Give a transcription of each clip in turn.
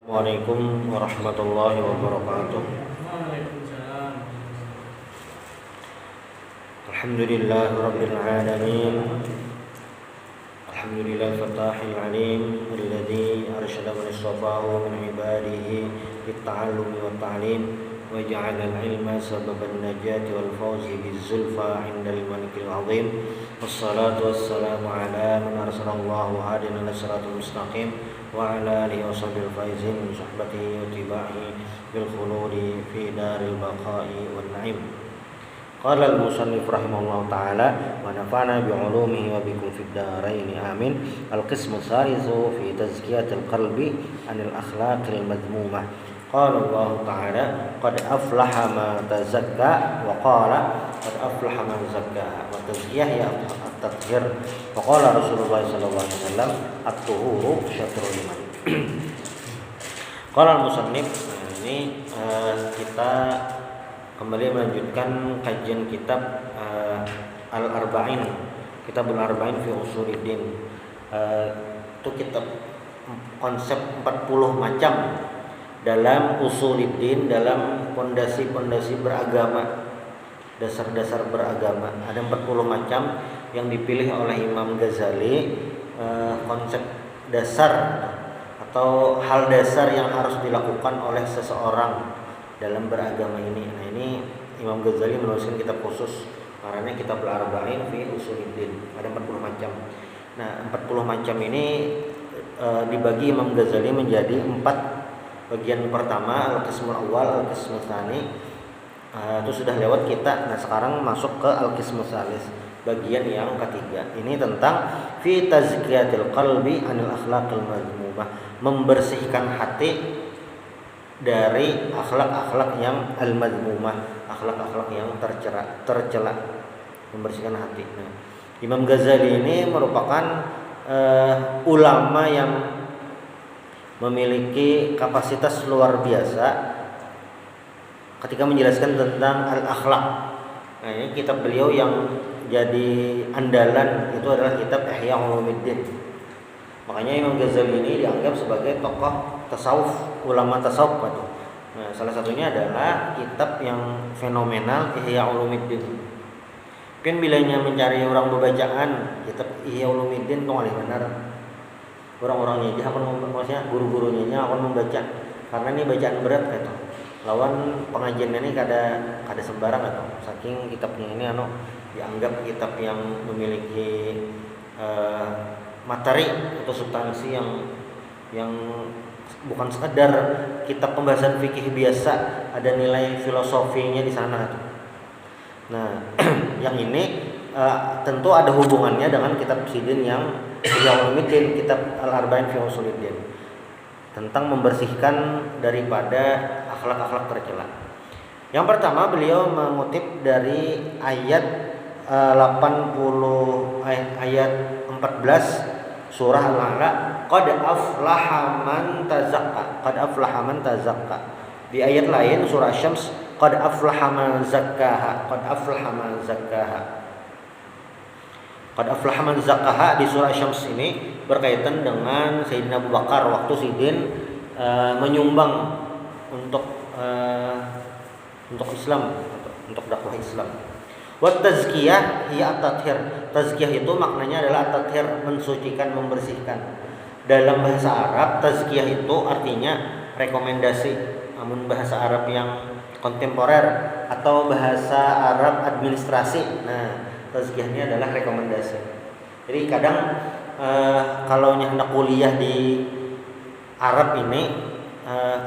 Assalamualaikum warahmatullahi wabarakatuh. Alhamdulillahi rabbil alamin. Alhamdulillahi fatahil alim alladzi arsyada man istafahu min ibadihi lit-ta'allumi wat-ta'lim wa ja'ala al-ilma sababan najati wal fawzi biz-zulfa 'indal malikil 'azim. Wassalatu wassalamu ala man arsalallahu hadiyan ila siratal mustaqim wa ala alihi wa sahbihi faizin min suhbatihi wa tibahi bil khuludi fi daril baqa'i wan na'im. Qala al-musannif rahimahullahu ta'ala wa nafa'na bi 'ulumihi wa bikum fid dharain amin. Al-qismu tsalitsu fi tazkiyatil qalbi 'anil akhlaqil madhmumah. Qala Allah ta'ala qad aflaha man tazakka wa qala qad aflaha man zakkaha. Wa tazkiyah ya at-tathhir. Wa qala Rasulullah sallallahu alaihi wasallam at-tuhuru syatrul iman. Qala al-musannif, ini kita kembali melanjutkan kajian kitab Al-Arba'in, Kitabul Arba'in fi Usuluddin. Itu kitab konsep 40 macam dalam usuluddin, dalam pondasi-pondasi beragama, dasar-dasar beragama. Ada 40 macam yang dipilih oleh Imam Ghazali, konsep dasar atau hal dasar yang harus dilakukan oleh seseorang dalam beragama ini. Nah, ini Imam Ghazali menuliskan kitab khusus karena kitab Al-Arba'in fi Usuluddin. Ada 40 macam. Nah, 40 macam ini dibagi Imam Ghazali menjadi 4 bagian. Pertama al-qismul awal, al-qismul tsani, itu sudah lewat kita. Nah, sekarang masuk ke al-qismul tsalis, bagian yang ketiga. Ini tentang fi tazkiyatil qalbi anil akhlaqil madhmumah, membersihkan hati dari akhlak-akhlak yang al-madhmumah, akhlak-akhlak yang tercela, membersihkan hati. Nah, Imam Ghazali ini merupakan ulama yang memiliki kapasitas luar biasa ketika menjelaskan tentang al-akhlak. Nah, ini kitab beliau yang jadi andalan itu adalah kitab Ihya Ulumuddin. Makanya Imam Ghazali ini dianggap sebagai tokoh tasawuf, ulama tasawuf. Nah, salah satunya adalah kitab yang fenomenal Ihya Ulumuddin. Mungkin bilanya mencari orang bebacaan kitab Ihya Ulumuddin itu paling benar. Orang-orangnya aja akan maksudnya guru-gurunya akan membaca karena ini bacaan berat gitu. Lawan pengajian ini kada sembarang gitu. Saking kitabnya ini dianggap kitab yang memiliki materi atau substansi yang bukan sekedar kitab pembahasan fikih biasa, ada nilai filosofinya di sana gitu. Nah, yang ini tentu ada hubungannya dengan kitab Sidin yang Ulumuddin, kitab Al-Arba'in fi Usuluddin, tentang membersihkan daripada akhlak-akhlak tercela. Yang pertama beliau mengutip dari ayat 14 surah Al-A'la, qad aflaha man tazakka, qad aflaha man tazakka. Di ayat lain surah Asy-Syams, qad aflaha man zakkaha, qad aflaha man zakkaha. Qad aflaha man zakkaha di surah Asy-Syams ini berkaitan dengan Sayyidina Abu Bakar waktu Sidin menyumbang untuk Islam, untuk dakwah Islam. Wa tazkiyah hiya at-tathhir. Tazkiyah itu maknanya adalah at-tathhir, mensucikan, membersihkan. Dalam bahasa Arab tazkiyah itu artinya rekomendasi. Namun bahasa Arab yang kontemporer atau bahasa Arab administrasi, nah tazkiyahnya adalah rekomendasi. Jadi kadang kalau hendak kuliah di Arab ini,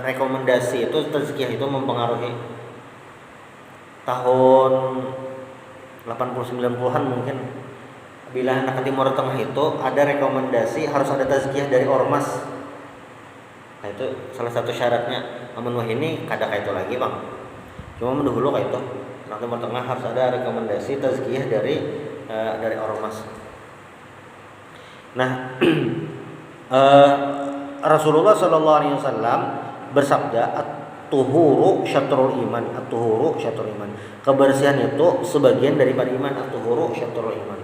rekomendasi itu tazkiyah itu mempengaruhi. Tahun 80-90-an mungkin, bila anak Timur Tengah itu ada rekomendasi harus ada tazkiyah dari ormas. Nah, itu salah satu syaratnya. Namun wah ini kada kayak itu lagi bang. Cuma dahulu kayak itu anak Timur Tengah harus ada rekomendasi tazkiyah dari ormas. Nah, Rasulullah Shallallahu Alaihi Wasallam bersabda, at-tuhuru syatrul iman, at-tuhuru syatrul iman. Kebersihan itu sebagian daripada iman, at-tuhuru syatrul iman.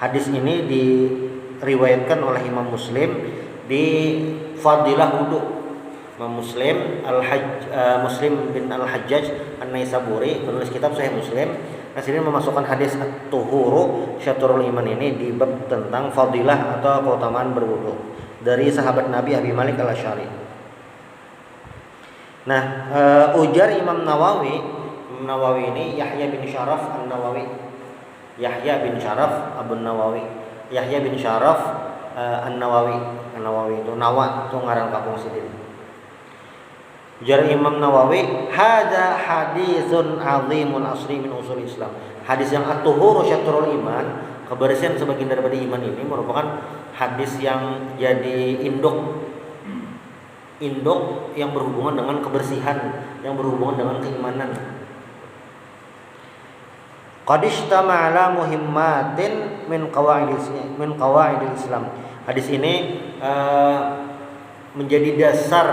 Hadis ini diriwayatkan oleh Imam Muslim di fadilah wudu. Muslim bin Al-Hajjaj An-Naisaburi, penulis kitab Sahih Muslim, Nasruddin memasukkan hadis at-tuhuru syatrul iman ini di bab tentang fadilah atau keutamaan berwudu dari sahabat Nabi Abi Malik Al-Asy'ari. Nah, ujar Imam Nawawi ini Yahya bin Syaraf An-Nawawi. Yahya bin Syaraf An-Nawawi. An-Nawawi itu Nawa itu ngaran kampung sendiri. Ujar Imam Nawawi, hadza hadisun azimun asli min usul Islam. Hadis yang at-tuhuru syatrul iman, kebersihan sebagian daripada iman ini merupakan hadis yang jadi induk yang berhubungan dengan kebersihan, yang berhubungan dengan keimanan. Qad ishtama'a ala muhimmatin min qawaidil Islam. Hadis ini menjadi dasar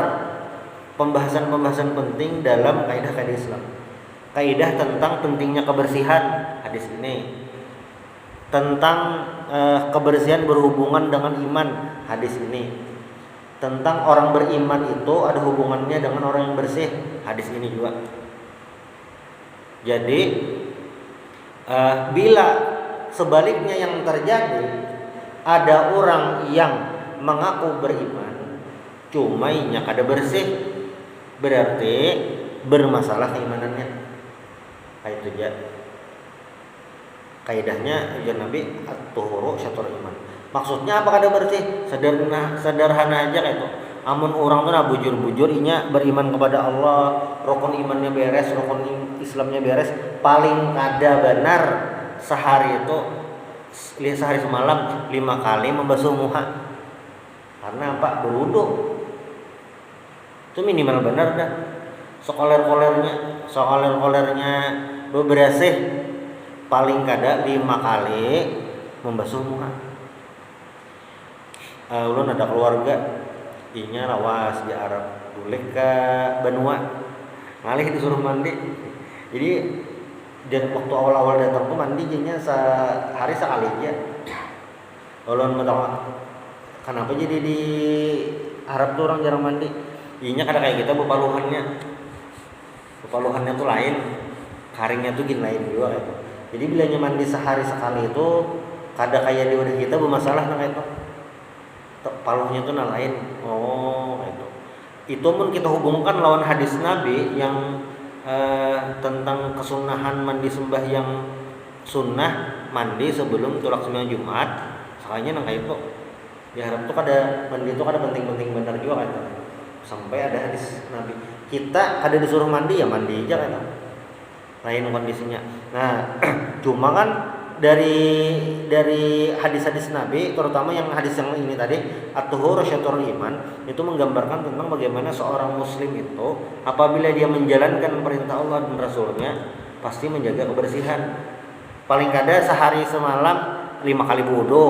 pembahasan penting dalam kaidah-kaidah Islam. Kaidah tentang pentingnya kebersihan, hadis ini. Tentang kebersihan berhubungan dengan iman, hadis ini. Tentang orang beriman itu ada hubungannya dengan orang yang bersih, hadis ini juga. Jadi bila sebaliknya yang terjadi, ada orang yang mengaku beriman cuma nya kada bersih, berarti bermasalah keimanannya. Itu aja kaidahnya ujar Nabi at-tuhuru syatrul iman. Maksudnya apa kada bersih? Sederhana aja kayak itu. Amun orang tuh bujur-bujur inya beriman kepada Allah, rukun imannya beres, rukun Islamnya beres, paling kada benar sehari semalam 5 kali membasuh muka. Karena apa? Berwudu. Itu minimal benar dah. Sekoler-kolernya bebersih paling kada 5 kali membasuh muka. Ulun ada keluarga inya lawas di Arab, boleh ke Benua, ngalih disuruh mandi. Jadi dan waktu awal-awal datang tuh mandi jadinya sehari sekali aja. Ulun mau tahu kenapa jadi di Arab tuh orang jarang mandi. Inya kada kayak kita bepaluhannya tuh lain, karingnya tuh gini lain juga gitu. Jadi bilanya mandi sehari sekali itu kada kayak di wadah kita bermasalah nah itu. Paluhnya tuh lain. Itu. Itu pun kita hubungkan lawan hadis Nabi yang tentang kesunahan mandi sembahyang sunnah mandi sebelum tulak sembahyang Jumat. Sekalinya nang kayak itu. Di Arab tuh kada mandi itu kada penting-penting benar juga kan. Sampai ada hadis Nabi. Kita kada disuruh mandi ya mandi aja kan. Lain kondisinya. Nah, cuma kan dari hadis-hadis Nabi, terutama yang hadis yang ini tadi, at-tuhuru syatrul iman, itu menggambarkan tentang bagaimana seorang muslim itu apabila dia menjalankan perintah Allah dan Rasulnya pasti menjaga kebersihan. Paling kada sehari semalam 5 kali wudu.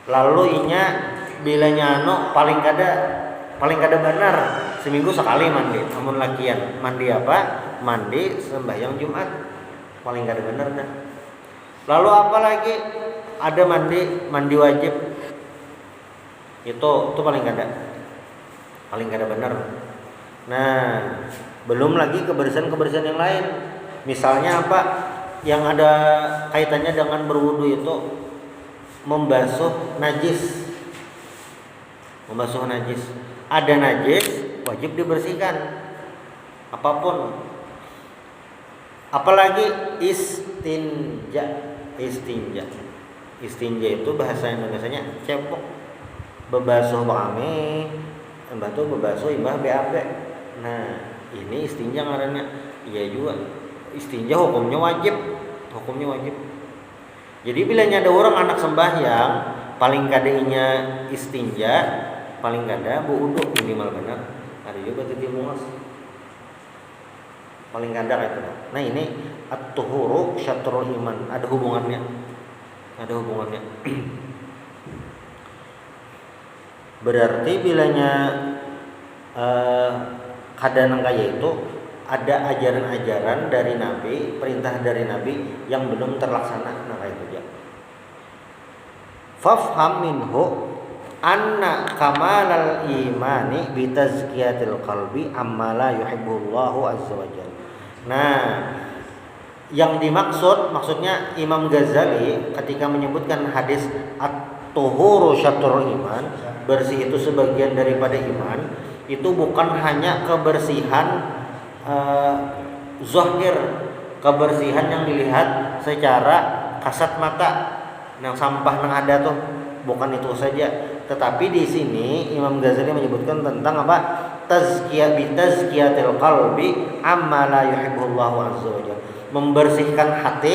Lalu inya bila nyano paling kada benar seminggu sekali mandi. Namun lakian mandi apa? Mandi sembahyang Jumat. Paling kada benar dah. Lalu apa lagi? Ada mandi wajib. Itu paling kada benar. Nah, belum lagi kebersihan yang lain. Misalnya apa? Yang ada kaitannya dengan berwudu itu membasuh najis. Ada najis wajib dibersihkan. Apapun. Apalagi istinja itu bahasa Indonesianya cepok. Bebasuh kami, mbak tuh bebasuh imbah BAB. Nah, ini istinja ngarannya. Iya juga. Istinja hukumnya wajib. Jadi bila ada orang anak sembahyang, paling kadainya istinja, paling kada wudu minimal benar. Ada juga tadi muas. Paling kada itu. Nah, ini at-tuhuru syatrul iman, ada hubungannya. Berarti bilanya kada nang kaya itu ada ajaran-ajaran dari Nabi, perintah dari Nabi yang belum terlaksana. Nah, kayak itu aja. Fafham minhu anna kamalal imani bi tazkiyatil qalbi amma la yuhibbullahu azza wajalla. Nah, yang maksudnya Imam Ghazali ketika menyebutkan hadis at-tuhuru syatrul iman, bersih itu sebagian daripada iman, itu bukan hanya kebersihan zahir, kebersihan yang dilihat secara kasat mata, yang sampah yang ada tuh, bukan itu saja. Tetapi di sini Imam Ghazali menyebutkan tentang apa? Tazkiyatil qalbi amma la yuhibbullahu azza wajalla. Membersihkan hati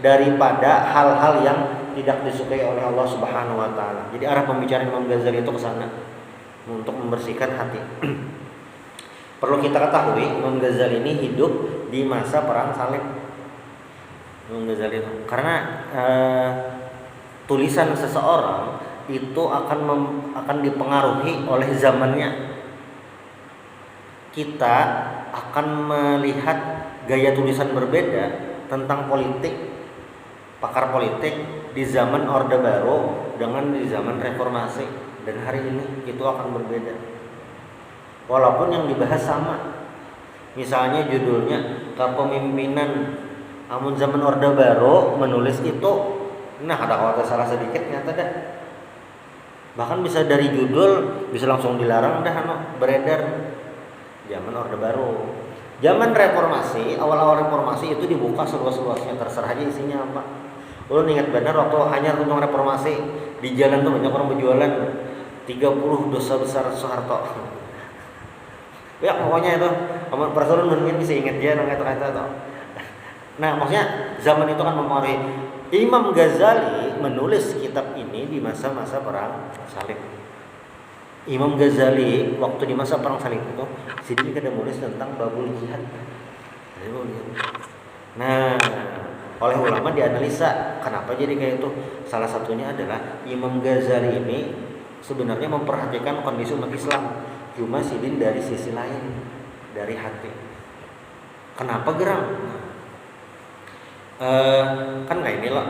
daripada hal-hal yang tidak disukai oleh Allah Subhanahu wa taala. Jadi arah pembicaraan Imam Ghazali itu ke sana, untuk membersihkan hati. Perlu kita ketahui Imam Ghazali ini hidup di masa perang salib. Imam Ghazali itu karena tulisan seseorang itu akan dipengaruhi oleh zamannya. Kita akan melihat gaya tulisan berbeda tentang politik, pakar politik di zaman Orde Baru dengan di zaman Reformasi, dan hari ini itu akan berbeda. Walaupun yang dibahas sama, misalnya judulnya kepemimpinan, namun zaman Orde Baru menulis itu, nah ada kata salah sedikit nyata dah. Bahkan bisa dari judul bisa langsung dilarang dah beredar. Zaman Orde Baru. Zaman Reformasi, awal-awal Reformasi itu dibuka seluas-luasnya, terserah aja isinya apa. Lu ingat benar waktu hanya tentang Reformasi, di jalan tuh banyak orang berjualan 30 dosa besar Soeharto. Ya pokoknya itu, persoalan mungkin bisa ingat dia kata-kata tuh. Nah, maksudnya zaman itu kan mempengaruhi. Imam Ghazali menulis kitab ini di masa-masa perang salib. Imam Ghazali waktu di masa perang salib itu, sini kita menulis tentang babul jihad. Nah, oleh ulama dianalisa kenapa jadi kayak itu. Salah satunya adalah Imam Ghazali ini sebenarnya memperhatikan kondisi umat Islam, cuma sidin dari sisi lain, dari hati. Kenapa geram? Kan nggak ini loh,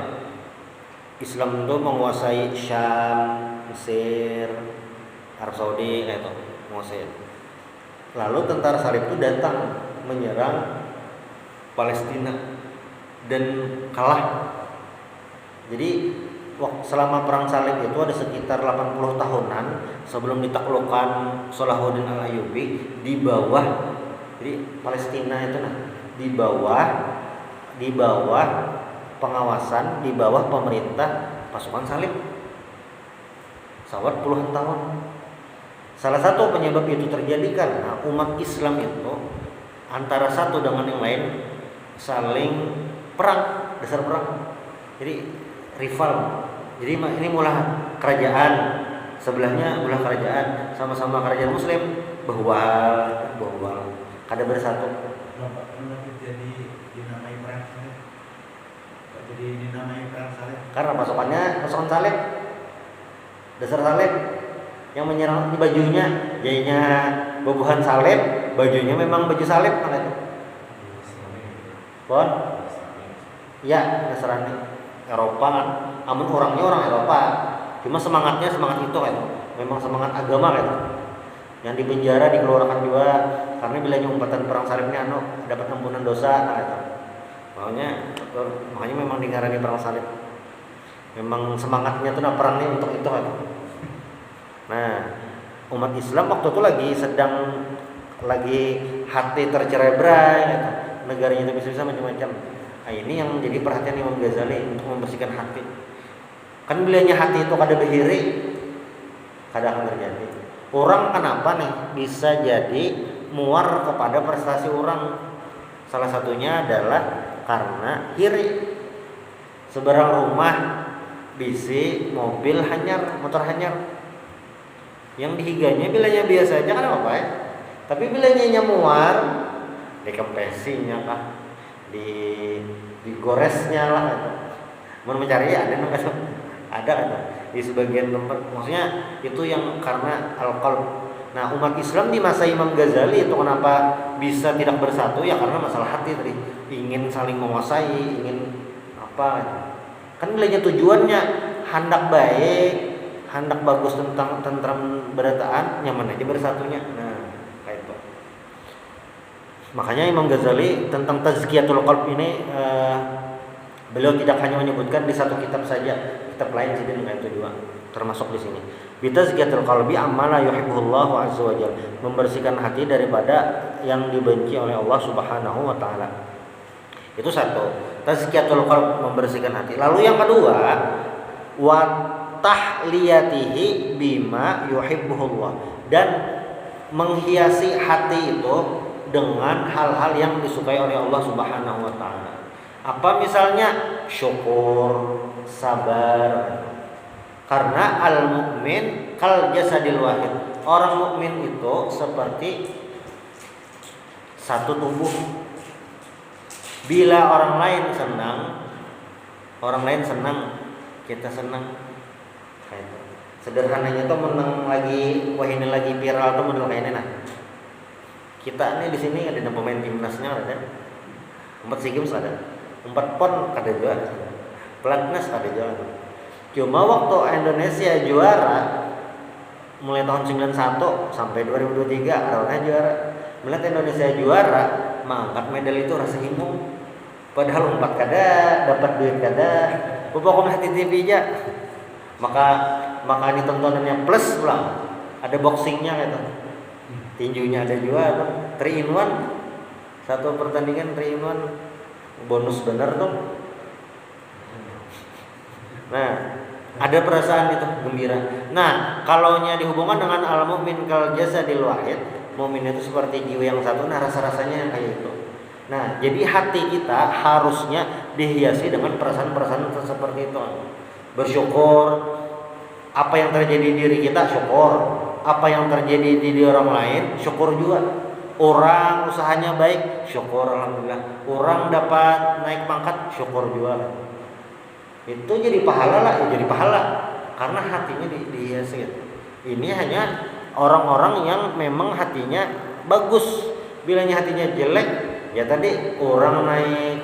Islam itu menguasai Syam, Mesir, Arab Saudi kayak itu, menguasai. Lalu tentara salib itu datang menyerang Palestina dan kalah. Jadi selama perang salib itu ada sekitar 80 tahunan sebelum ditaklukkan Salahuddin Al-Ayyubi, di bawah, jadi Palestina itu di bawah pengawasan, di bawah pemerintah pasukan salib sawat puluhan tahun. Salah satu penyebab itu terjadi karena umat Islam itu antara satu dengan yang lain saling perang, dasar perang. Jadi rival. Jadi ini mulah kerajaan, sebelahnya mulah kerajaan, sama-sama kerajaan Muslim, bahwal, kada bersatu. Jadi dinamai perang salib. Jadi dinamai perang salib. Karena pasukan salib, dasar salib yang menyerang di bajunya, jadinya bubuhan salib, bajunya memang baju salib kan itu. Bon? Ya, Nasrani. Eropa kan, namun orangnya orang Eropa, cuma semangatnya semangat itu kan, memang semangat agama kan. Yang di penjara dikeluarkan juga karena bilanya umpatan perang salib ini dapat ampunan dosa kan itu. Makanya memang dikarani perang salib. Memang semangatnya tuh perangnya untuk itu kan. Nah, umat Islam waktu itu lagi hati tercerai-berai gitu. Negaranya itu bisa macam-macam. Nah, ini yang menjadi perhatian Imam Ghazali untuk membersihkan hati. Kan bilanya hati itu kada behiri, kada akan terjadi. Orang kenapa nih bisa jadi muar kepada prestasi orang? Salah satunya adalah karena iri. Sebarang rumah bisi, mobil hanyar, motor hanyar. Yang dihiganya bilanya biasa aja kan apa ya? Tapi bilanya muar, dikempesinya kah? Digoresnya lah gitu. Mau mencari ada kan di sebagian tempat, maksudnya itu yang karena al-qalb. Nah, umat Islam di masa Imam Ghazali itu kenapa bisa tidak bersatu ya karena masalah hati tadi, ingin saling menguasai, ingin apa kan bilanya tujuannya hendak baik, hendak bagus tentang tentram berataan, nyaman aja bersatunya. Nah, kayak itu. Makanya Imam Ghazali tentang tazkiyatul qalb ini beliau tidak hanya menyebutkan di satu kitab saja, kitab lain sih dengan itu juga termasuk di sini. Bitazkiyatul qalbi amma la yuhibbuhullahu azza wa jalla, membersihkan hati daripada yang dibenci oleh Allah Subhanahu wa taala. Itu satu, tazkiyatul qalb, membersihkan hati. Lalu yang kedua, wa tahliyatihi bima yuhibbuhullah, dan menghiasi hati itu dengan hal-hal yang disukai oleh Allah Subhanahu wa taala. Apa misalnya? Syukur, sabar. Karena al-mukmin kal jasadil wahid. Orang mukmin itu seperti satu tubuh. Bila orang lain senang, kita senang. Kayak itu. Sederhananya tuh menang lagi, wah ini lagi viral tuh model kayak ini nah. Kita nih di sini ada pemain timnasnya ada. 4 SEA Games ada. 4 PON ada juga. Pelatnas ada juga. Cuma waktu Indonesia juara mulai tahun 91 sampai 2023 Arona juara. Melihat Indonesia juara, mengangkat medal itu rasa himung. Padahal 4 kada dapat duit kada. Pokoknya hati TV aja. Maka ini tontonannya plus pulang. Ada boxingnya gitu. Tinjunya ada juga, 3 in 1. Satu pertandingan 3 in 1. Bonus bener tuh. Nah, ada perasaan itu gembira. Nah, kalaunya dihubungkan dengan al-mu'min kal jasadil wahid, mukmin itu seperti jiwa yang satu. Nah, rasa-rasanya kayak itu. Nah, jadi hati kita harusnya dihiasi dengan perasaan-perasaan seperti itu. Bersyukur, apa yang terjadi di diri kita syukur, apa yang terjadi di diri orang lain syukur juga. Orang usahanya baik, syukur alhamdulillah. Orang dapat naik pangkat, syukur juga. Itu jadi pahala lah, jadi pahala karena hatinya dihiasi. Ini hanya orang-orang yang memang hatinya bagus. Bilanya hatinya jelek, ya tadi orang naik,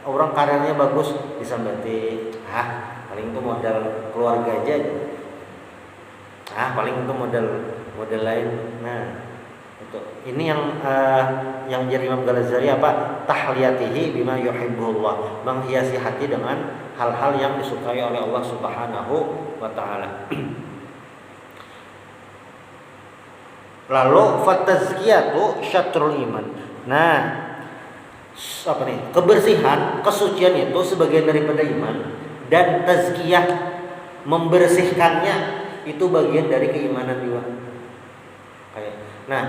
orang karirnya bagus disambati, paling itu modal keluarga aja. Paling itu modal lain. Nah, itu ini yang jadi Imam Ghazali apa? Tahliyatihi bima yuhibbuhullah, menghiasi hati dengan hal-hal yang disukai oleh Allah Subhanahu wa taala. Lalu fatazkiyatu syatrul iman. Nah, apa nih? Kebersihan, kesucian itu sebagian daripada iman, dan tazkiyah membersihkannya itu bagian dari keimanan juga. Nah,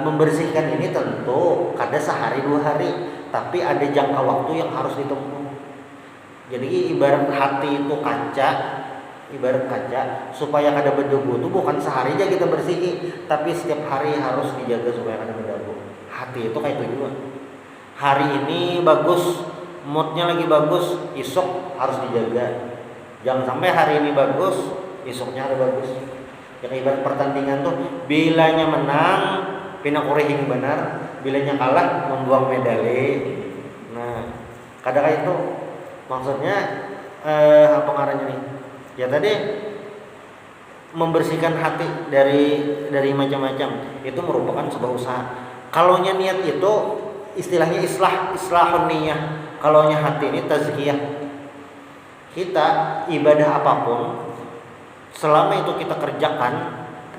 membersihkan ini tentu kada sehari 2 hari, tapi ada jangka waktu yang harus ditempuh. Jadi ibarat hati itu kaca, supaya kada berdebu itu bukan sehari aja kita bersihi, tapi setiap hari harus dijaga supaya kada berdebu. Hati itu kayak itu juga. Hari ini bagus, moodnya lagi bagus, esok harus dijaga. Jangan sampai hari ini bagus, esoknya ada bagus. Ya ibarat pertandingan tuh, bilanya menang pinakurihing benar, bilanya kalah membuang medali. Nah, kadang itu maksudnya apa ngarannya nih? Ya tadi membersihkan hati dari macam-macam itu merupakan sebuah usaha. Kalaunya niat itu istilahnya islahun niyah. Kalaunya hati ini tazkiyah. Kita ibadah apapun selama itu kita kerjakan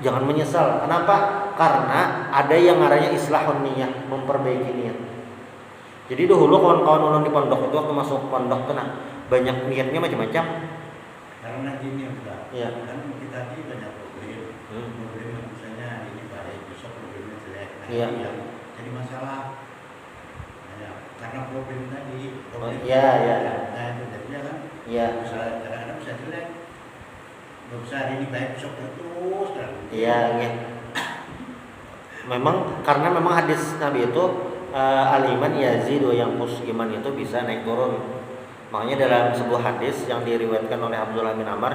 jangan menyesal. Kenapa? Karena ada yang namanya islahun niyah, memperbaiki niat. Jadi dahulu kawan-kawan ulun di pondok itu waktu masuk pondok tuh banyak niatnya macam-macam. Karena gini Pak, Iya. kan kita ini banyak problem misalnya ini baik, besok problemnya jelek. Nah, Iya. ini yang jadi masalah. Nah, karena problem tadi. Iya. Nah itu jadinya kan. Iya. Kadang-kadang bisa jelek. Nggak bisa hari ini baik, besok terus kan. Iya. Karena memang hadis Nabi itu al-iman yazidu yang iman itu bisa naik turun. Makanya dalam sebuah hadis yang diriwayatkan oleh Abdullah bin Amr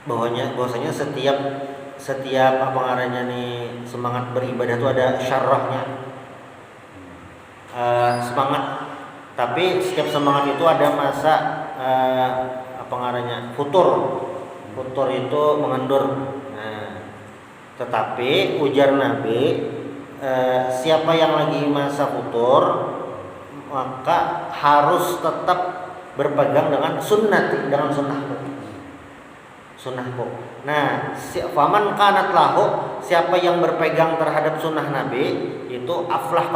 bahwasanya setiap apa ngarannya nih semangat beribadah itu ada syarrahnya. Semangat, tapi setiap semangat itu ada masa apa ngarannya futur itu mengendur. Nah, tetapi ujar Nabi, siapa yang lagi masa futur maka harus tetap berpegang dengan sunnahku. Nah, faman kanat lahu, siapa yang berpegang terhadap sunnah Nabi itu aflah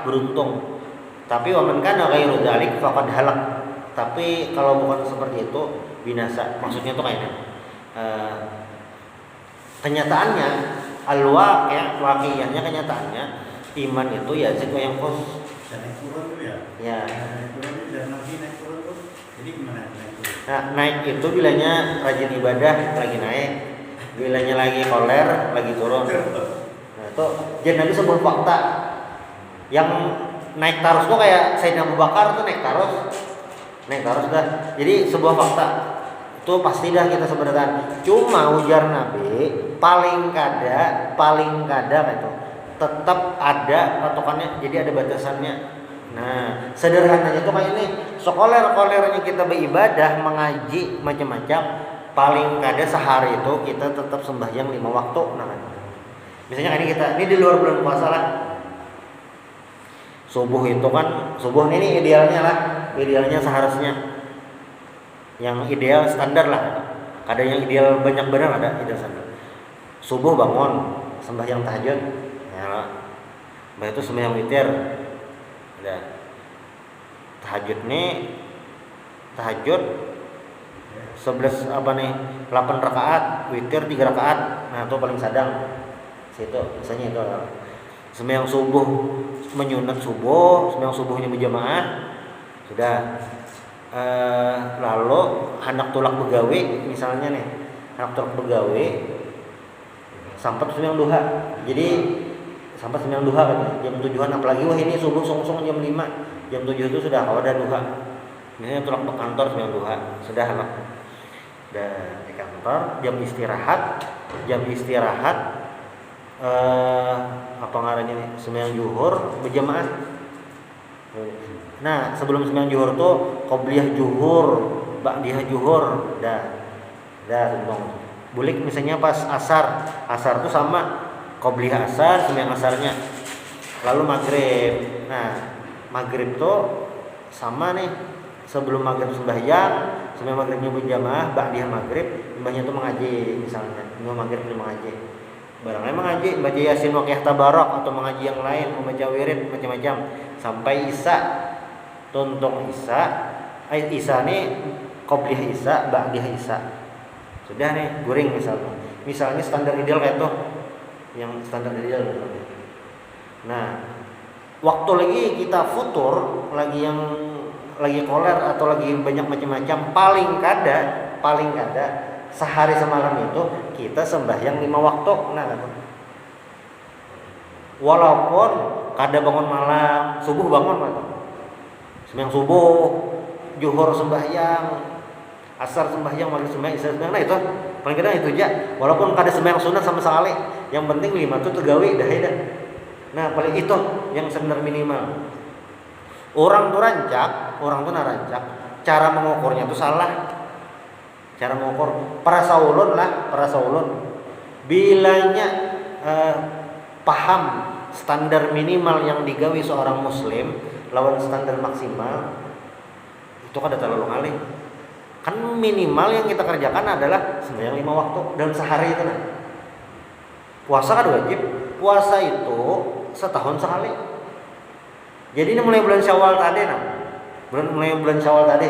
beruntung. Tapi waman kana ghairu dzalik faqad halak. Tapi kalau bukan seperti itu binasa. Maksudnya itu kayaknya kenyataannya waqi'iyahnya kenyataannya iman itu ya yazid wa yanqus. Naik turun tuh ya. Ya. Naik turun itu dan lagi naik turun tuh. Jadi gimana naik turun? Nah, naik itu bilanya rajin ibadah lagi naik, bilanya lagi koler lagi turun. Nah, itu jadi Nabi sebuah fakta yang naik tarus tuh kayak Sayyidina Abu Bakar tuh naik tarus dah. Jadi sebuah fakta itu pasti dah kita sebenarnya. Cuma ujar Nabi paling kada gitu. Tetap ada patokannya, jadi ada batasannya. Nah, sederhananya tuh kayak ini, sekoler-kolernya kita beribadah, mengaji macam-macam, paling kada sehari itu kita tetap sembahyang 5 waktu. Nah, misalnya ini di luar bulan puasa lah. Subuh ini idealnya seharusnya. Yang ideal standar lah. Ada yang ideal banyak benar, ada ideal standar. Subuh bangun, sembahyang tahajud. Nah, itu sembahyang witir. Ada tahajud 11 8 rakaat, witir 3 rakaat. Nah, itu paling sadang. Situ misalnya itu sembahyang subuh, menyunat subuh, sembahyang subuhnya berjamaah. Sudah. Lalu hendak tulak begawe misalnya nih, hendak tulak begawe sampai sembahyang duha. Jadi sampai sembahyang duha kan jam 7-an, apalagi ini subuh song-song jam 5. Jam 7 itu sudah ada duha. Misalnya tulak ke kantor sembahyang duha, sudah lah. Dan di kantor jam istirahat apa ngarannya nih, sembahyang zuhur berjamaah. Nah, sebelum sembahyang zuhur tuh qobliyah zuhur, ba'diyah zuhur, bulik misalnya pas asar tuh sama qobliyah asar, sembahyang asarnya. Lalu maghrib. Nah, maghrib tuh sama nih, sebelum maghrib sembahyang maghribnya berjamaah, ba'diyah maghrib, mbahnya tuh mengaji misalnya. Mbah maghrib itu mengaji. Barangnya mengaji, baca Yasin Waqiah Tabarak atau mengaji yang lain, membaca wirid macam-macam sampai Isya. Tuntung Isya nih qobliyah Isya, ba'diyah Isya. Sudah nih guring misalnya standar ideal kayak tuh yang standar ideal. Nah, waktu lagi kita futur, lagi koler atau lagi banyak macam-macam, paling kada sehari semalam itu kita sembahyang 5 waktu. Nah, walaupun kada bangun malam, subuh bangun sembahyang subuh, zuhur sembahyang, asar sembahyang, maghrib sembahyang, isya sembahyang. Nah, itu paling kadang itu aja. Walaupun kada sembahyang sunat sama sekali, yang penting 5 itu tergawe dah. Nah, paling itu yang standar minimal. Orang tuh narancak, cara mengukurnya tuh salah. Cara mengukur para saulun. Bilanya paham standar minimal yang digawi seorang muslim lawan standar maksimal, itu kan terlalu ngalih. Kan minimal yang kita kerjakan adalah sembahyang 5 waktu dalam sehari itu. Nah, puasa kan wajib. Puasa itu setahun sekali. Jadi ini mulai bulan Syawal tadi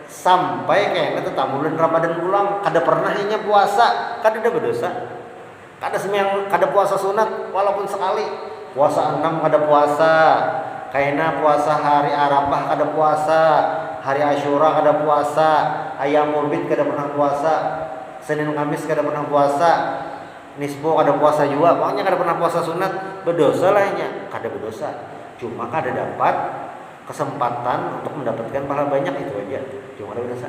sampai kayaknya tetamu bulan Ramadan pulang, kada pernah hanya puasa, kada ada berdosa. Kada sembahyang, kada puasa sunat walaupun sekali. Puasa 6 kada puasa. Kayaknya puasa hari Arafah kada puasa, hari Asyura kada puasa, Ayyamul Bid kada pernah puasa, Senin Kamis kada pernah puasa, Nisbo kada puasa juga. Pokoknya kada pernah puasa sunat, berdosa lahnya. Kada berdosa. Cuma kada dapat kesempatan untuk mendapatkan pahala banyak, itu aja. Cuma ada berdosa.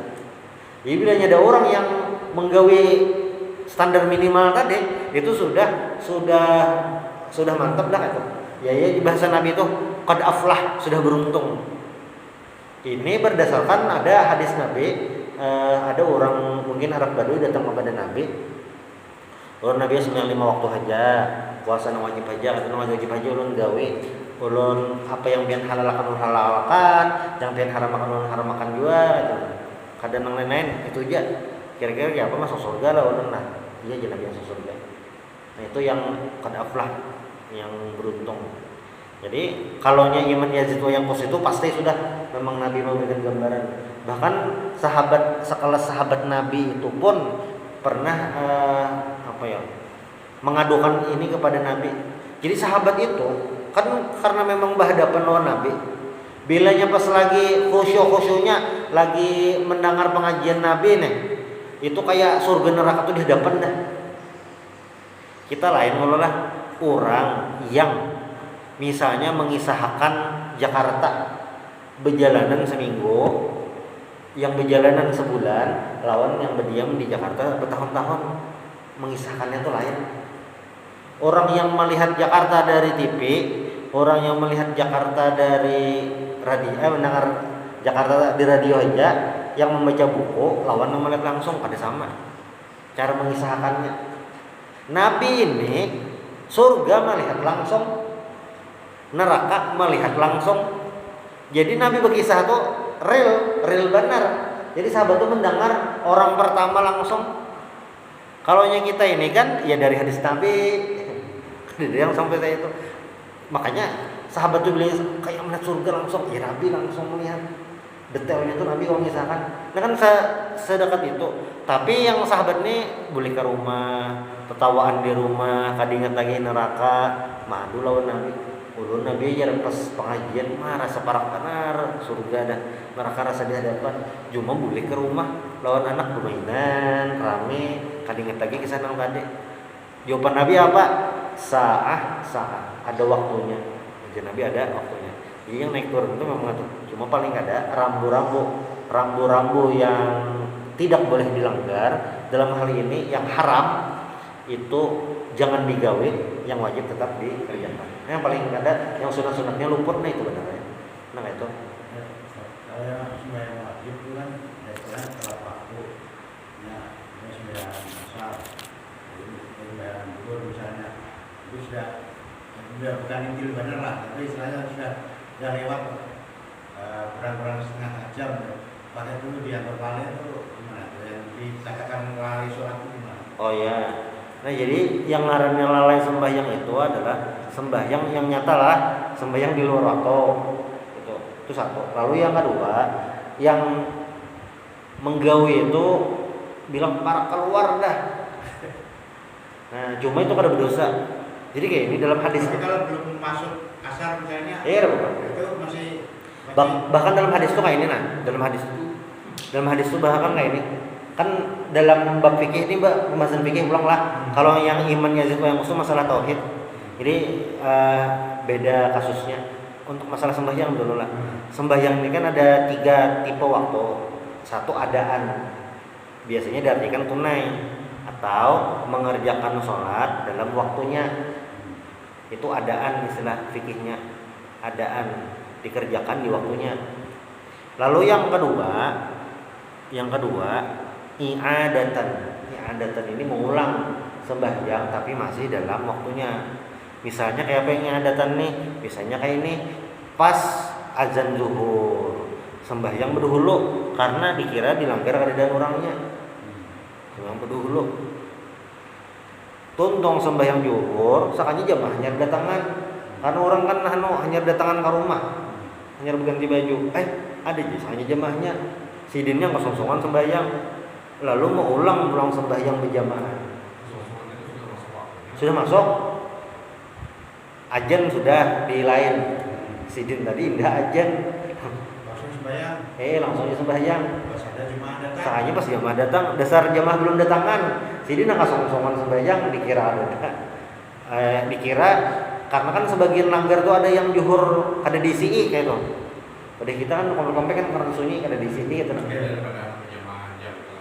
Jadi bila ada orang yang menggawe standar minimal tadi, itu sudah mantap dah itu. Ya, di bahasa Nabi itu qad aflah, sudah beruntung. Ini berdasarkan ada hadis Nabi, ada orang mungkin Arab Badui datang kepada Nabi. Ulun Nabi 95 waktu haja, puasa wajib haja, atau wajib haja ulun gawe, ulun apa yang pian halalkan ulun halalkan, yang pian haram makan juga gitu. Kadang yang lain-lain itu aja. Kira-kira ya apa masuk surga lah ulun lah. Iya aja Nabi masuk surga. Nah itu yang qad aflah, yang beruntung. Jadi kalaunya iman Yazid wa Yanqus itu pasti sudah memang Nabi memberikan gambaran. Bahkan sekelas sahabat Nabi itu pun pernah mengadukan ini kepada Nabi. Jadi sahabat itu kan karena memang berhadapan lawan Nabi. Bilanya pas lagi khusyuk-khusyuknya lagi mendengar pengajian Nabi nih, itu kayak surga neraka tuh di hadapan dah. Kita lain lah orang yang misalnya mengisahkan Jakarta berjalanan seminggu, yang berjalanan sebulan, lawan yang berdiam di Jakarta bertahun-tahun, mengisahkannya itu lain. Orang yang melihat Jakarta dari TV, orang yang melihat Jakarta dari radio, mendengar Jakarta di radio aja, yang membaca buku, lawan yang melihat langsung pada sama cara mengisahkannya. Nabi ini surga melihat langsung, neraka melihat langsung. Jadi Nabi berkisah tuh real benar. Jadi sahabat tuh mendengar orang pertama langsung. Kalau yang kita ini kan ya dari hadis Nabi, dari yang sampai saya itu. Makanya sahabat tuh bilang kayak melihat surga langsung. Ya Nabi langsung melihat detailnya tuh Nabi kalau misalkan. Nah kan sedekat itu. Tapi yang sahabat nih boleh ke rumah, tertawaan di rumah, kadingat lagi neraka, madu lawan Nabi. Ulun Nabi jarang pas pengajian mah rasa parak benar surga dan neraka rasa di hadapan. Cuma boleh ke rumah lawan anak bermainan rame, kadingat lagi kesana tadi. Jawaban Nabi apa? Saah ada waktunya. Jadi Nabi ada waktunya. Jadi yang naik turun itu memang itu. Cuma paling ada rambu-rambu yang tidak boleh dilanggar. Dalam hal ini yang haram itu jangan digawe, yang wajib tetap dikerjakan. Yang paling ada yang sunat-sunatnya luput, nah itu benar ya. Nah itu. Kalau sembahyang wajib itu kan telat waktu. Nah, ini sembahyang asar, sembahyang zuhur misalnya, itu sudah bukan intil benar lah, tapi istilahnya sudah lewat kurang-kurang setengah jam. Pada dulu diantar paling itu gimana? Yang dikatakan lalai sholat itu gimana? Oh ya. Nah jadi yang ngarannya lalai sembahyang itu adalah sembahyang yang nyata lah, sembahyang di luar waktu itu satu. Lalu yang kedua, yang menggawi itu bilang para keluar dah. Nah cuma itu kada berdosa. Jadi kayak ini dalam hadis. Tapi kalau belum masuk asar misalnya, itu masih bahkan dalam hadis itu kayak ini nah. Dalam hadis itu bahkan kayak ini. Kan dalam bab fikih ini pembahasan fikih ulang lah. Kalau yang iman Yazid yang musuh masalah tauhid. Jadi beda kasusnya. Untuk masalah sembahyang dulu lah. Sembahyang ini kan ada 3 tipe waktu. Satu adaan, biasanya diartikan tunai atau mengerjakan sholat dalam waktunya. Itu adaan istilah fikihnya. Adaan dikerjakan di waktunya. Lalu yang kedua i'adatan ini mengulang sembahyang tapi masih dalam waktunya. Misalnya kayak apa yang i'adatan nih? Misalnya kayak ini pas azan zuhur sembahyang berdahulu karena dikira dilanggar keadaan orangnya. Sembahyang berdahulu. Tuntong sembahyang zuhur sakanya jamaahnya datangan. Karena orang kan hanya datangan ke rumah. Hanya berganti baju. Ada hanya jamaahnya. Sidinnya kosong-kosongan sembahyang. Lalu mau ulang sembahyang berjamaah. Sudah masuk. Ajan sudah di lain. Sidin tadi indah ajan. Langsung sembahyang. Langsung sembahyang. Pas ada jemaah datang. Sakanya pas jamaah datang, dasar jamaah belum datangan. Sidin kosong-kosongan sembahyang dikira ada. Dikira karena kan sebagian langgar tuh ada yang juhur ada di sini kayak tuh. Pada kita kan komplek kan karena sunyi ada di sini gitu.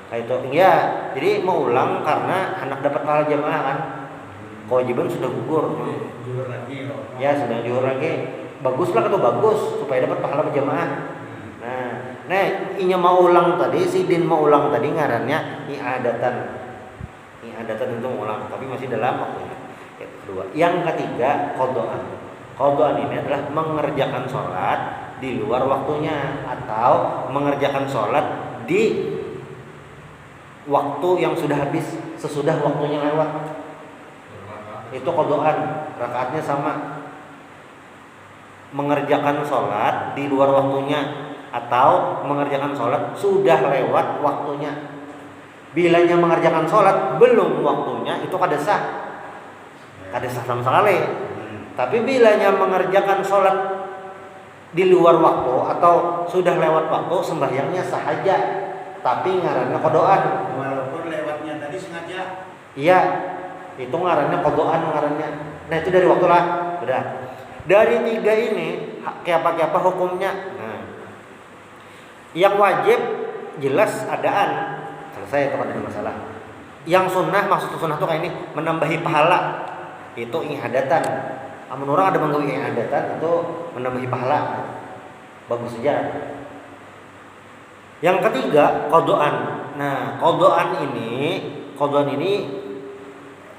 Kayak itu, iya. Jadi mau ulang karena anak dapat pahala jamaah kan. Kewajiban sudah gugur. Juhur lagi. Ya sudah juhur lagi. Baguslah atau bagus supaya dapat pahala berjamaah. Nah Nah, inya mau ulang tadi, si Din mau ulang tadi ngarannya i'adatan. I'adatan itu ulang, tapi masih dalam waktunya. Yang kedua, yang ketiga qadaan. Qadaan ini adalah mengerjakan sholat di luar waktunya atau mengerjakan sholat di waktu yang sudah habis sesudah waktunya lewat. Itu qadaan, rakaatnya sama. Mengerjakan sholat di luar waktunya atau mengerjakan sholat sudah lewat waktunya. Bilanya mengerjakan sholat belum waktunya itu kada sah sama sekali. Tapi bilanya mengerjakan sholat di luar waktu atau sudah lewat waktu, sembahyangnya sah aja, tapi ngarannya qadaan. Walaupun lewatnya tadi sengaja. Iya, itu ngarannya qadaan ngarannya. Nah itu dari waktu lah. Udah. Dari tiga ini apa hukumnya? Nah, yang wajib jelas adaan, selesai itu kan ada masalah. Yang sunnah, maksud sunnah itu kayak ini, menambahi pahala, itu i'adatan. Amun orang ada menggawi i'adatan itu menambahi pahala, bagus saja. Yang ketiga qadaan. Nah qadaan ini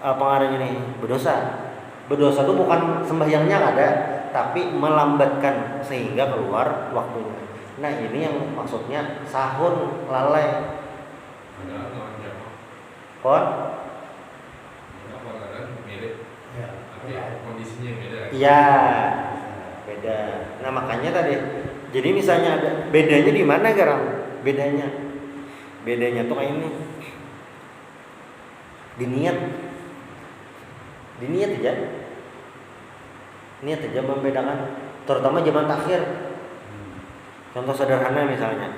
apa ngarannya nih? Berdosa. Berdosa itu bukan sembahyangnya ada, tapi melambatkan sehingga keluar waktunya. Nah ini yang maksudnya sahun lalai. Kon? Kondisinya beda. Iya, beda. Nah makanya tadi, jadi misalnya ada bedanya di mana garam? Bedanya tuh kayak ini. Diniat aja. Niat aja membedakan, terutama zaman takhir. Contoh sederhana misalnya,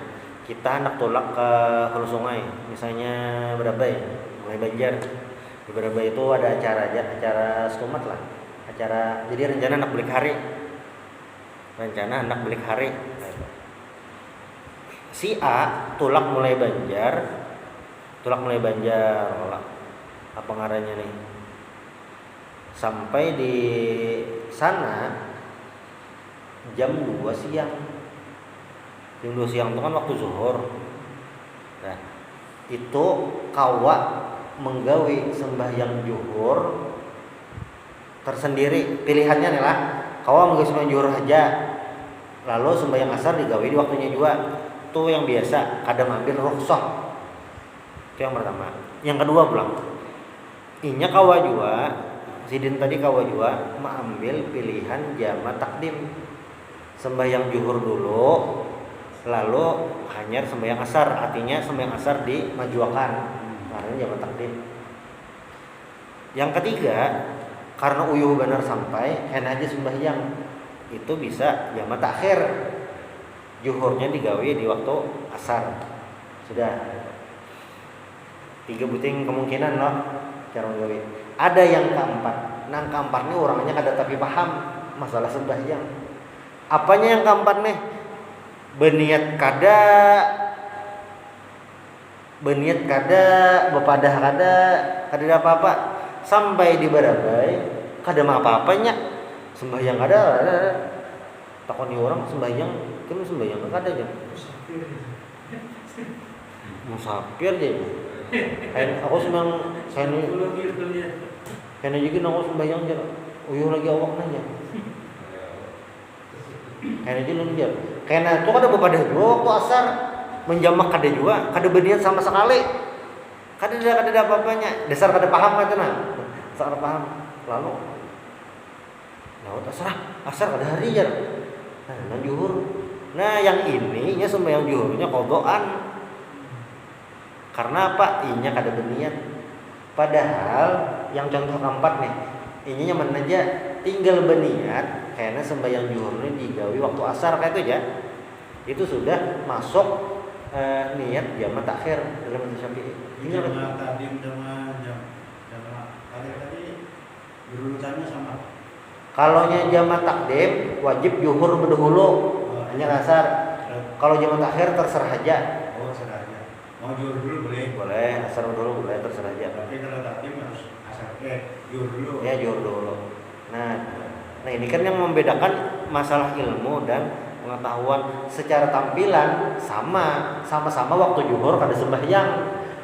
kita hendak tolak ke hulu sungai, misalnya Berabai, Sungai Banjar. Di Berabai itu ada acara setumat lah. Jadi rencana hendak balik hari. Si A tulak mulai Banjar, apa ngarannya nih? Sampai di sana jam 2 siang. Jam 2 siang itu kan waktu zuhur. Nah, itu kawa menggawi sembahyang zuhur tersendiri. Pilihannya nih lah, kawa menggawi sembahyang zuhur aja. Lalu sembahyang asar digawi di waktunya juga. Itu yang biasa, kadang ambil rukhsah. Itu yang pertama. Yang kedua pulang, inya kawa juga, sidin tadi kawa juga mengambil pilihan jama takdim. Sembahyang zuhur dulu, lalu hanya sembahyang asar, artinya sembahyang asar dimajuakan karena jama takdim. Yang ketiga, karena uyuh benar sampai hen aja sembahyang, itu bisa jama takhir, zuhurnya digawi di waktu asar. Sudah 3 buting kemungkinan loh cara menggawi. Ada yang keempat. Nah keempat nih orangnya kada tapi paham masalah sembahyang. Apanya yang keempat nih? Beniat kada, bepadah kada apa-apa. Sampai di Barabai kada apa-apanya. Sembahyang kada. Takoni orang sembahyang, kan sembahyang kada aja. Musafir aja. Aku semang kene juga aku sembahyang aja. Uyuh lagi awak nanya. Kene aja lenjer. Kene tuh kada bepadah juga waktu asar. Menjamak kada juga, kada berniat sama sekali. Kada ada apa-apanya. Dasar kada paham kata nah. Dasar kada paham. Lalu asar kada hari aja. Nah, zuhur. Nah, yang ininya sembahyang zuhurnya qadaan. Karena apa? Inya kada berniat. Padahal yang contoh keempat nih, ininya mana aja tinggal berniat karena sembahyang zuhurnya digawi waktu asar kayak itu ya. Itu sudah masuk niat jama takhir dalam mazhab Syafi'i. Jama takdim sama jama takhir tadi berurutannya sama. Kalau jama takdim wajib zuhur berdahulu, hanya asar. Kalau jama takhir terserah aja. Oh, terserah aja. Mau zuhur dulu boleh? Boleh, asar dulu boleh, terserah aja. Tapi kalau takdim harus asar zuhur dulu. Ya, zuhur dulu. Nah ini kan yang membedakan masalah ilmu dan pengetahuan secara tampilan sama-sama waktu zuhur kada sembahyang.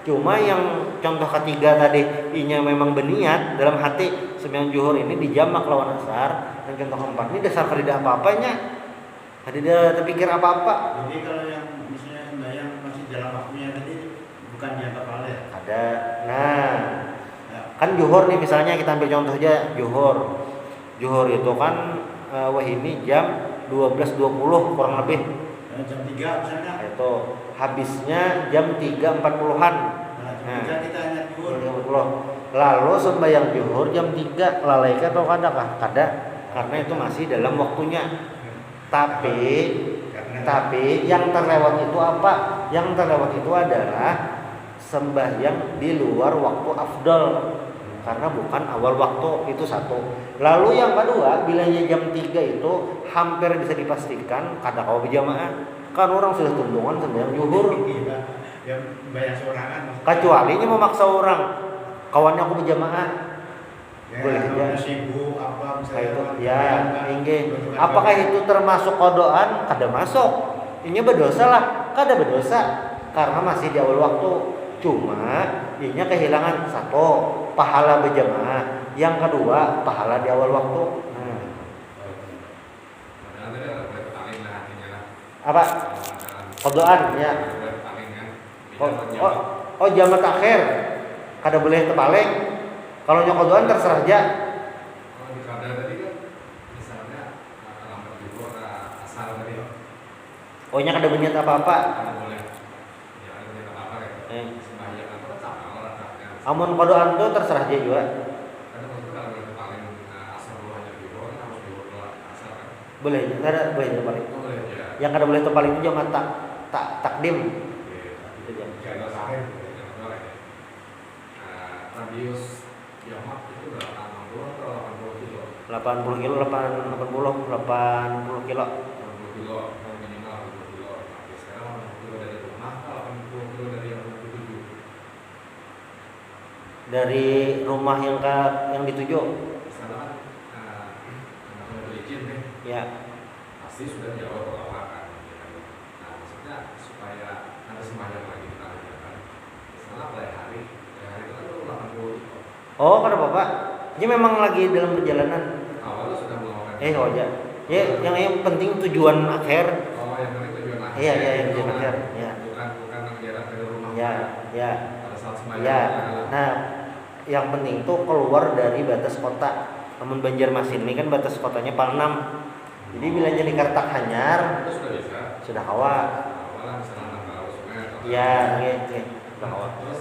Cuma yang contoh ketiga tadi inya memang berniat dalam hati sembahyang zuhur ini dijamak lawan asar. Dan contoh keempat ini dasar kada apa-apanya. Kada terpikir apa-apa. Jadi kalau yang misalnya sembahyang masih dalam waktunya tadi bukan dianggap lalai ya? Ada. Nah, kan zuhur nih misalnya kita ambil contoh aja zuhur. Zuhur itu kan wah ini jam 12.20 kurang lebih. Jam 3 misalnya. Itu habisnya jam 3.40-an. Nah, jam 3 kita hanya zuhur. Lalu sembahyang zuhur jam 3 lalai atau kada kah? Kada, karena itu masih dalam waktunya. Tapi yang terlewat itu apa? Yang terlewat itu adalah sembahyang di luar waktu afdal. Karena bukan awal waktu, itu satu. Lalu yang kedua, bilanya jam 3 itu hampir bisa dipastikan kada kau berjamaah. Kan orang sudah tundungan sembahyang zuhur. Yang bayar sorangan. Kecuali ini memaksa orang, kawannya aku berjamaah. Ya, boleh ya. Sibuk apa misalnya. Itu ya, inggih. Apakah itu termasuk kodoan? Kada masuk. Ini berdosa lah, kada berdosa karena masih di awal waktu. Cuma ini kehilangan satu pahala berjamaah, yang kedua pahala di awal waktu. Apa? Kodoan ya. Oh jamak akhir kada boleh terbalik. Kalau nyokodoan terserah aja. Kalau di kada tadi kan misalnya lambat zuhur asar tadi. Oh nya kada berniat apa-apa. Kada boleh. Ya kada berniat apa-apa kan. Sembahyang apa kan sama orang kan. Amun kodoan tuh terserah aja juga. Kada maksudnya kalau boleh paling asar dulu hanya zuhur kan harus zuhur dulu asar kan. Boleh, kada boleh terbalik. Oh boleh ya. Yang kada boleh terbalik itu jangan takdim. Itu jam 3 sore jam sore. Radius jamak itu berapa? 60 atau 80 kilo? 80 kilo, 80 kilo. 80 kilo minimal 80 kilo. Tapi sekarang 80 kilo dari rumah atau 80 kilo dari yang dituju? Dari rumah yang dituju. Misalnya kan namanya berizin nih. Ya. Pasti sudah jauh berlawakan. Nah maksudnya supaya ada sembahyang lagi kita lakukan. Misalnya pada hari itu kan baru 80 kilo. Oh, kada apa-apa. Ini memang lagi dalam perjalanan. Awalnya sudah melakukan. Oh ya. Ya, yang penting tujuan akhir. Oh, yang penting tujuan akhir. Iya, yang tujuan akhir. Ya. Bukan jarak dari rumah. Ya. Pada saat sembahyang. Ya. Nah, yang penting tuh keluar dari batas kota. Namun Banjarmasin ini kan batas kotanya Palnam. Jadi bila jadi Kartanghanyar itu sudah bisa. sudah kawa. Awalnya misalnya tanggal sungai. Ya, sudah kawa. Terus